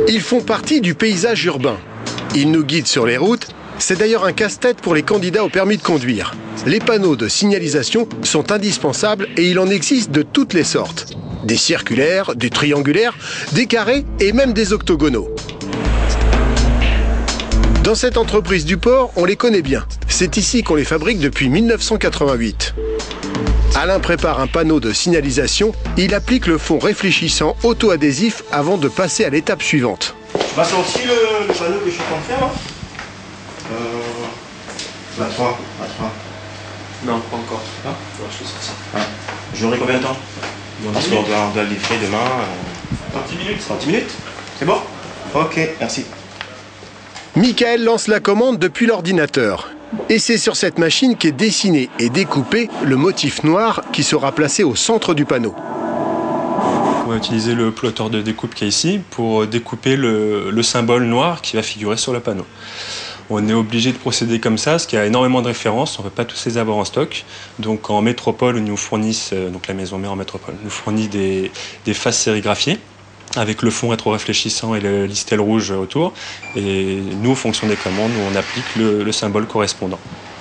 Ils font partie du paysage urbain. Ils nous guident sur les routes. C'est d'ailleurs un casse-tête pour les candidats au permis de conduire. Les panneaux de signalisation sont indispensables et il en existe de toutes les sortes. Des circulaires, des triangulaires, des carrés et même des octogonaux. Dans cette entreprise du port, on les connaît bien. C'est ici qu'on les fabrique depuis 1988. Alain prépare un panneau de signalisation. Il applique le fond réfléchissant auto-adhésif avant de passer à l'étape suivante. Bah, c'est aussi le panneau que je suis en train de faire là. La 3. Non, pas encore. Ah, non, je te sors ça. ah. J'aurai combien de temps? Parce qu'on doit le livrer demain. 30 minutes. 30 minutes. C'est bon? Ok, merci. Michael lance la commande depuis l'ordinateur. Et c'est sur cette machine qu'est dessiné et découpé le motif noir qui sera placé au centre du panneau. On va utiliser le plotter de découpe qui est ici pour découper le symbole noir qui va figurer sur le panneau. On est obligé de procéder comme ça, parce qu'il y a énormément de références, on ne peut pas tous les avoir en stock. Donc en métropole, nous fournissent, donc la maison mère en métropole, nous fournit des faces sérigraphiées avec le fond rétro-réfléchissant et le listel rouge autour. Et nous, en fonction des commandes, on applique le symbole correspondant.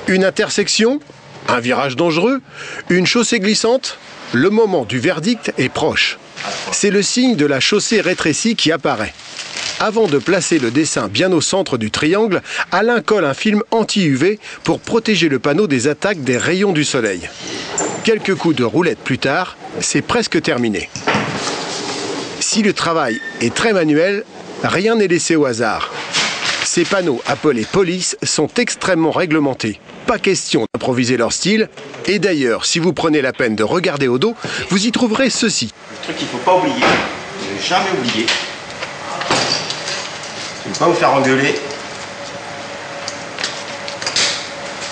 Une intersection, un virage dangereux, une chaussée glissante. Le moment du verdict est proche. C'est le signe de la chaussée rétrécie qui apparaît. Avant de placer le dessin bien au centre du triangle, Alain colle un film anti-UV pour protéger le panneau des attaques des rayons du soleil. Quelques coups de roulette plus tard, c'est presque terminé. Si le travail est très manuel, rien n'est laissé au hasard. Ces panneaux appelés police sont extrêmement réglementés. Pas question d'improviser leur style. Et d'ailleurs, si vous prenez la peine de regarder au dos, vous y trouverez ceci. Le truc qu'il ne faut pas oublier, ne jamais oublier, ne pas vous faire engueuler,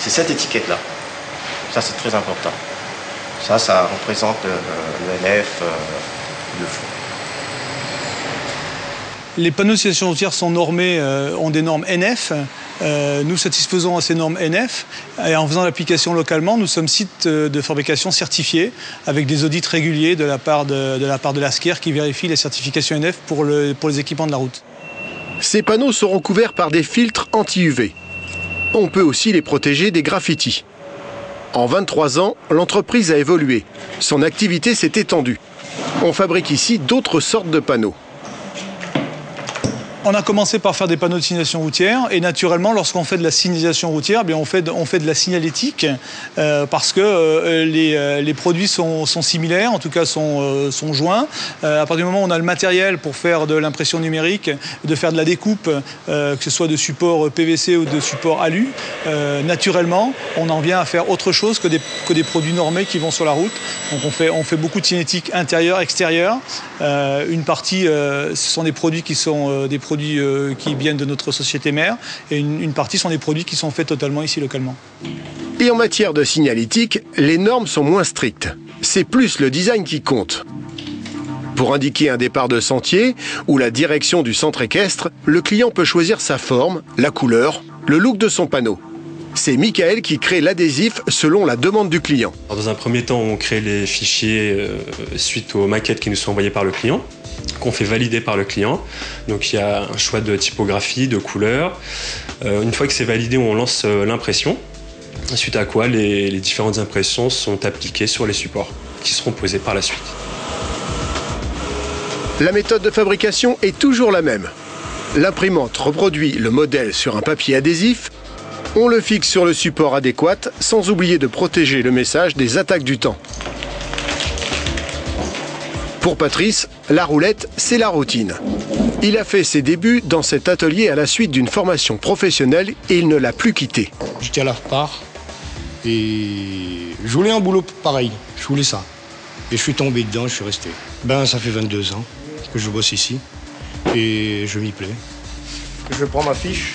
c'est cette étiquette-là. Ça, c'est très important. Ça représente le NF, le fond. Les panneaux de signalisation routière sont normés, ont des normes NF. Nous satisfaisons à ces normes NF et en faisant l'application localement, nous sommes site de fabrication certifiés avec des audits réguliers de la part de l'ASCER qui vérifie les certifications NF pour les équipements de la route. Ces panneaux seront couverts par des filtres anti-UV. On peut aussi les protéger des graffitis. En 23 ans, l'entreprise a évolué. Son activité s'est étendue. On fabrique ici d'autres sortes de panneaux. On a commencé par faire des panneaux de signalisation routière et naturellement, lorsqu'on fait de la signalisation routière, on fait de la signalétique parce que les produits sont similaires, en tout cas sont joints. À partir du moment où on a le matériel pour faire de l'impression numérique, de faire de la découpe, que ce soit de support PVC ou de support alu, naturellement, on en vient à faire autre chose que des produits normés qui vont sur la route. Donc on fait beaucoup de signalétique intérieure, extérieure. Une partie, ce sont des produits qui sont des produits qui viennent de notre société mère et une partie sont des produits qui sont faits totalement ici localement. Et en matière de signalétique, les normes sont moins strictes. C'est plus le design qui compte. Pour indiquer un départ de sentier ou la direction du centre équestre, le client peut choisir sa forme, la couleur, le look de son panneau. C'est Michael qui crée l'adhésif selon la demande du client. Alors, dans un premier temps, on crée les fichiers suite aux maquettes qui nous sont envoyées par le client, qu'on fait valider par le client. Donc il y a un choix de typographie, de couleur. Une fois que c'est validé, on lance l'impression, suite à quoi les différentes impressions sont appliquées sur les supports qui seront posés par la suite. La méthode de fabrication est toujours la même. L'imprimante reproduit le modèle sur un papier adhésif. On le fixe sur le support adéquat, sans oublier de protéger le message des attaques du temps. Pour Patrice, la roulette, c'est la routine. Il a fait ses débuts dans cet atelier à la suite d'une formation professionnelle et il ne l'a plus quitté. J'étais à la repart et je voulais un boulot pareil, je voulais ça. Et je suis tombé dedans, je suis resté. Ça fait 22 ans que je bosse ici et je m'y plais. Je prends ma fiche.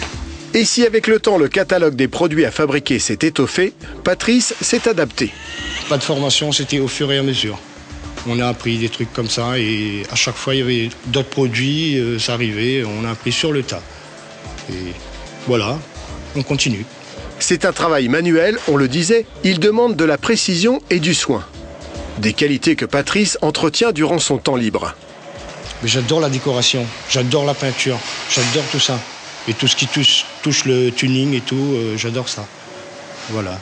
Et si avec le temps le catalogue des produits à fabriquer s'est étoffé, Patrice s'est adapté. Pas de formation, c'était au fur et à mesure. On a appris des trucs comme ça et à chaque fois il y avait d'autres produits, ça arrivait, on a appris sur le tas. Et voilà, on continue. C'est un travail manuel, on le disait, il demande de la précision et du soin. Des qualités que Patrice entretient durant son temps libre. Mais j'adore la décoration, j'adore la peinture, j'adore tout ça. Et tout ce qui touche le tuning et tout, j'adore ça. Voilà.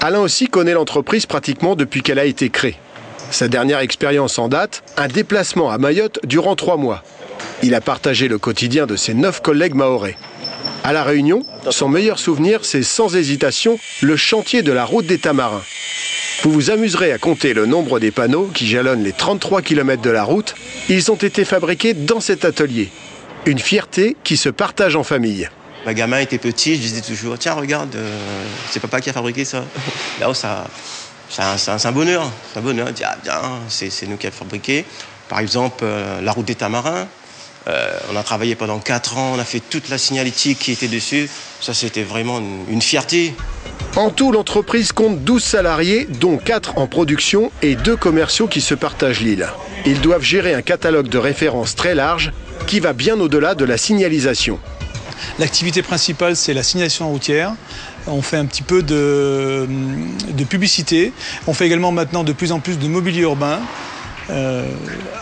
Alain aussi connaît l'entreprise pratiquement depuis qu'elle a été créée. Sa dernière expérience en date, un déplacement à Mayotte durant 3 mois. Il a partagé le quotidien de ses 9 collègues mahorais. À La Réunion, son meilleur souvenir, c'est sans hésitation le chantier de la route des Tamarins. Vous vous amuserez à compter le nombre des panneaux qui jalonnent les 33 km de la route. Ils ont été fabriqués dans cet atelier. Une fierté qui se partage en famille. Ma gamin était petit, je disais toujours, tiens regarde, c'est papa qui a fabriqué ça. Là-haut, c'est un bonheur. C'est un bonheur. On dit, ah bien, c'est nous qui avons fabriqué. Par exemple, la route des Tamarins. On a travaillé pendant 4 ans, on a fait toute la signalétique qui était dessus. Ça, c'était vraiment une fierté. En tout, l'entreprise compte 12 salariés, dont 4 en production et 2 commerciaux qui se partagent l'île. Ils doivent gérer un catalogue de références très large qui va bien au-delà de la signalisation. L'activité principale, c'est la signalisation routière. On fait un petit peu de publicité. On fait également maintenant de plus en plus de mobilier urbain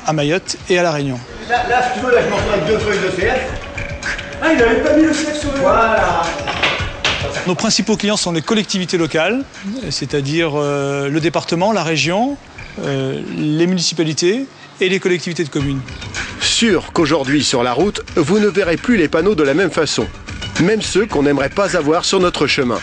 à Mayotte et à La Réunion. Là, si tu veux, là, je m'en fous avec 2 feuilles de CF. Ah, il n'avait pas mis le CF sur le... Voilà. Nos principaux clients sont les collectivités locales, c'est-à-dire le département, la région, les municipalités et les collectivités de communes. Sûr qu'aujourd'hui, sur la route, vous ne verrez plus les panneaux de la même façon. Même ceux qu'on n'aimerait pas avoir sur notre chemin.